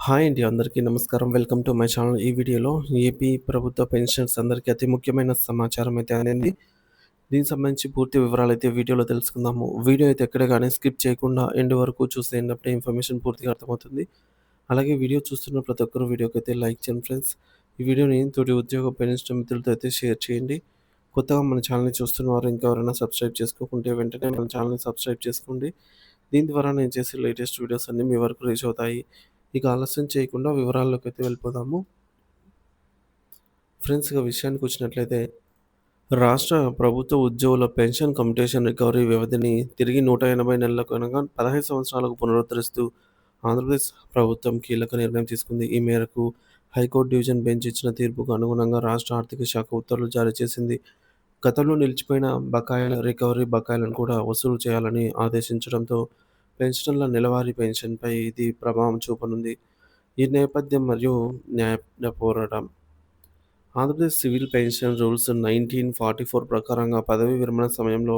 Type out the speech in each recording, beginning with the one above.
Hi అండి. అందరికీ నమస్కారం. Welcome to my channel. ఈ వీడియోలో ఏపీ ప్రభుత్వ పెన్షనర్స్ అందరికీ అతి ముఖ్యమైన సమాచారం అయితే అందింది. దీనికి సంబంధించి పూర్తి వివరాలైతే వీడియోలో తెలుసుకుందాము. వీడియో అయితే ఎక్కడ గాని స్కిప్ చేయకుండా ఎండ్ వరకు చూసేయండి. అప్పుడే ఇన్ఫర్మేషన్ పూర్తిగా అర్థమవుతుంది. అలాగే వీడియో చూస్తున్న ప్రతి ఒక్కరు వీడియోకైతే లైక్ చేయండి ఫ్రెండ్స్. ఈ వీడియోని తోటి ఉద్యోగ పెన్షన్ మిత్రులతో అయితే షేర్ చేయండి. కొత్తగా మన ఛానల్‌ని చూస్తున్న వారు ఇంకెవరైనా సబ్స్క్రైబ్ చేసుకోకుంటే వెంటనే మన ఛానల్‌ని సబ్స్క్రైబ్ చేసుకోండి. దీని ద్వారా నేను చేసే లేటెస్ట్ వీడియోస్ అన్నీ మీ వరకు రీచ్ అవుతాయి. ఇక ఆలస్యం చేయకుండా వివరాల్లోకైతే వెళ్ళిపోదాము. ఫ్రెండ్స్ ఇక విషయానికొచ్చినట్లయితే రాష్ట్ర ప్రభుత్వ ఉద్యోగుల పెన్షన్ కమ్యుటేషన్ రికవరీ వ్యవధిని తిరిగి 180 నెలలకు అనగా 15 సంవత్సరాలకు పునరుద్ధరిస్తూ ఆంధ్రప్రదేశ్ ప్రభుత్వం కీలక నిర్ణయం తీసుకుంది. ఈ మేరకు హైకోర్టు డివిజన్ బెంచ్ ఇచ్చిన తీర్పుకు అనుగుణంగా రాష్ట్ర ఆర్థిక శాఖ ఉత్తర్వులు జారీ చేసింది. గతంలో నిలిచిపోయిన బకాయిల రికవరీ బకాయిలను కూడా వసూలు చేయాలని ఆదేశించడంతో పెన్షనర్ల నెలవారీ పెన్షన్‌పై ఇది ప్రభావం చూపనుంది. ఈ నేపథ్యం మరియు న్యాయ పోరాటం ఆంధ్రప్రదేశ్ సివిల్ పెన్షన్ రూల్స్ 1944 ప్రకారంగా పదవీ విరమణ సమయంలో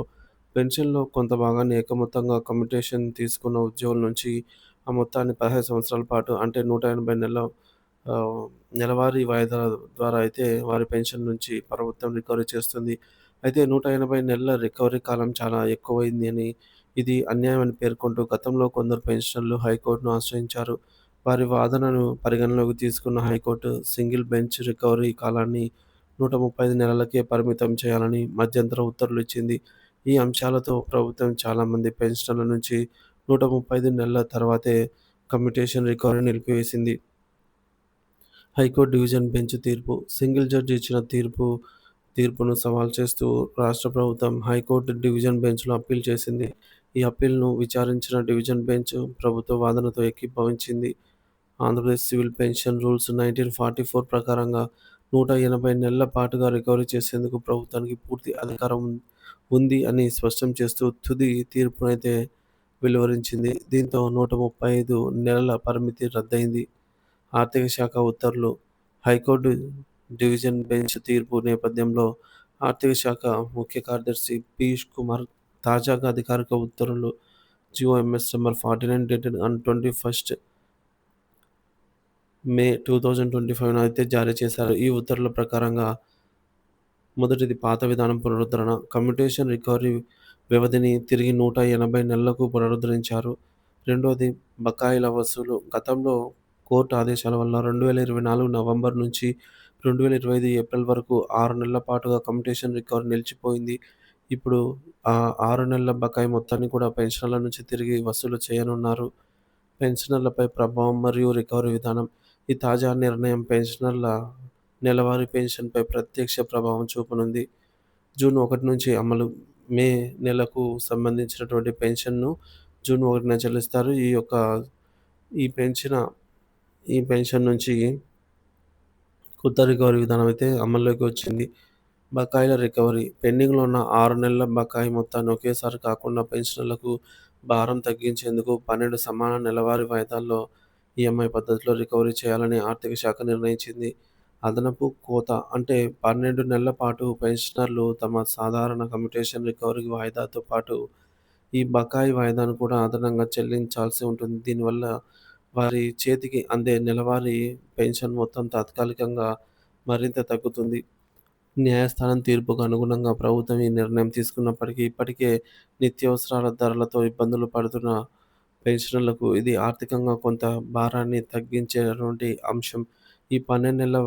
పెన్షన్‌లో కొంత భాగాన్ని ఏకమొత్తంగా కమ్యుటేషన్ తీసుకున్న ఉద్యోగుల నుంచి ఆ మొత్తాన్ని 15 సంవత్సరాల పాటు అంటే 180 నెలల ఆహ్, నెలవారీ వాయిదాల ద్వారా అయితే వారి పెన్షన్ నుంచి ప్రభుత్వం రికవరీ చేస్తుంది. అయితే 180 నెలల రికవరీ కాలం చాలా ఎక్కువైంది అని, ఇది అన్యాయం అని పేర్కొంటూ గతంలో కొందరు పెన్షనర్లు హైకోర్టును ఆశ్రయించారు. వారి వాదనను పరిగణలోకి తీసుకున్న హైకోర్టు సింగిల్ బెంచ్ రికవరీ కాలాన్ని 135 నెలలకే పరిమితం చేయాలని మధ్యంతర ఉత్తర్వులు ఇచ్చింది. ఈ అంశాలతో ప్రభుత్వం చాలామంది పెన్షనర్ల నుంచి 135 నెలల తర్వాతే కమ్యుటేషన్ రికవరీని నిలిపివేసింది. హైకోర్టు డివిజన్ బెంచ్ తీర్పు సింగిల్ జడ్జి ఇచ్చిన తీర్పును సవాల్ చేస్తూ రాష్ట్ర ప్రభుత్వం హైకోర్టు డివిజన్ బెంచ్‌లో అప్పీల్ చేసింది. ఈ అప్పీల్‌ను విచారించిన డివిజన్ బెంచ్ ప్రభుత్వ వాదనతో ఏకీభవించింది. ఆంధ్రప్రదేశ్ సివిల్ పెన్షన్ రూల్స్ 1944 ప్రకారంగా 180 నెలల పాటుగా రికవరీ చేసేందుకు ప్రభుత్వానికి పూర్తి అధికారం ఉంది అని స్పష్టం చేస్తూ తుది తీర్పునైతే వెలువరించింది. దీంతో 135 నెలల పరిమితి రద్దయింది. ఆర్థిక శాఖ ఉత్తర్వులు హైకోర్టు డివిజన్ బెంచ్ తీర్పు నేపథ్యంలో ఆర్థిక శాఖ ముఖ్య కార్యదర్శి పీయూష్ కుమార్ తాజాగా అధికారిక ఉత్తర్వులు జీఓఎంఎస్ నంబర్ 49 డేటెడ్ ఆన్ 21 మే 2025 అయితే జారీ చేశారు. ఈ ఉత్తర్వుల ప్రకారంగా మొదటిది పాత విధానం పునరుద్ధరణ. కమ్యుటేషన్ రికవరీ వ్యవధిని తిరిగి 180 నెలలకు పునరుద్ధరించారు. రెండోది బకాయిల వసూలు. గతంలో కోర్టు ఆదేశాల వల్ల 2024 నవంబర్ నుంచి 2025 ఏప్రిల్ వరకు 6 నెలల పాటుగా కమ్యుటేషన్ రికవరీ నిలిచిపోయింది. ఇప్పుడు ఆ 6 నెలల బకాయి మొత్తాన్ని కూడా పెన్షనర్ల నుంచి తిరిగి వసూలు చేయనున్నారు. పెన్షనర్లపై ప్రభావం మరియు రికవరీ విధానం. ఈ తాజా నిర్ణయం పెన్షనర్ల నెలవారీ పెన్షన్‌పై ప్రత్యక్ష ప్రభావం చూపనుంది. జూన్ 1 నుంచి అమలు. మే నెలకు సంబంధించినటువంటి పెన్షన్‌ను జూన్ 1న చెల్లిస్తారు. ఈ పెంచిన ఈ పెన్షన్ నుంచి కొత్త రికవరీ విధానం అయితే అమల్లోకి వచ్చింది. బకాయిల రికవరీ. పెండింగ్‌లో ఉన్న 6 నెలల బకాయి మొత్తాన్ని ఒకేసారి కాకుండా పెన్షనర్లకు భారం తగ్గించేందుకు 12 సమాన నెలవారీ వాయిదాల్లో ఈఎంఐ పద్ధతిలో రికవరీ చేయాలని ఆర్థిక శాఖ నిర్ణయించింది. అదనపు కోత అంటే 12 నెలల పాటు పెన్షనర్లు తమ సాధారణ కమ్యుటేషన్ రికవరీ వాయిదాతో పాటు ఈ బకాయి వాయిదాను కూడా అదనంగా చెల్లించాల్సి ఉంటుంది. దీనివల్ల వారి చేతికి అందే నెలవారీ పెన్షన్ మొత్తం తాత్కాలికంగా మరింత తగ్గుతుంది. న్యాయస్థానం తీర్పుకు అనుగుణంగా ప్రభుత్వం ఈ నిర్ణయం తీసుకున్నప్పటికీ, ఇప్పటికే నిత్యావసరాల ధరలతో ఇబ్బందులు పడుతున్న పెన్షనర్లకు ఇది ఆర్థికంగా కొంత భారాన్ని తగ్గించేటువంటి అంశం. ఈ 12 నెలల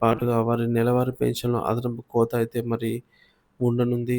పాటుగా వారి నెలవారీ పెన్షన్‌లో అదనపు కోత అయితే మరి ఉండనుంది.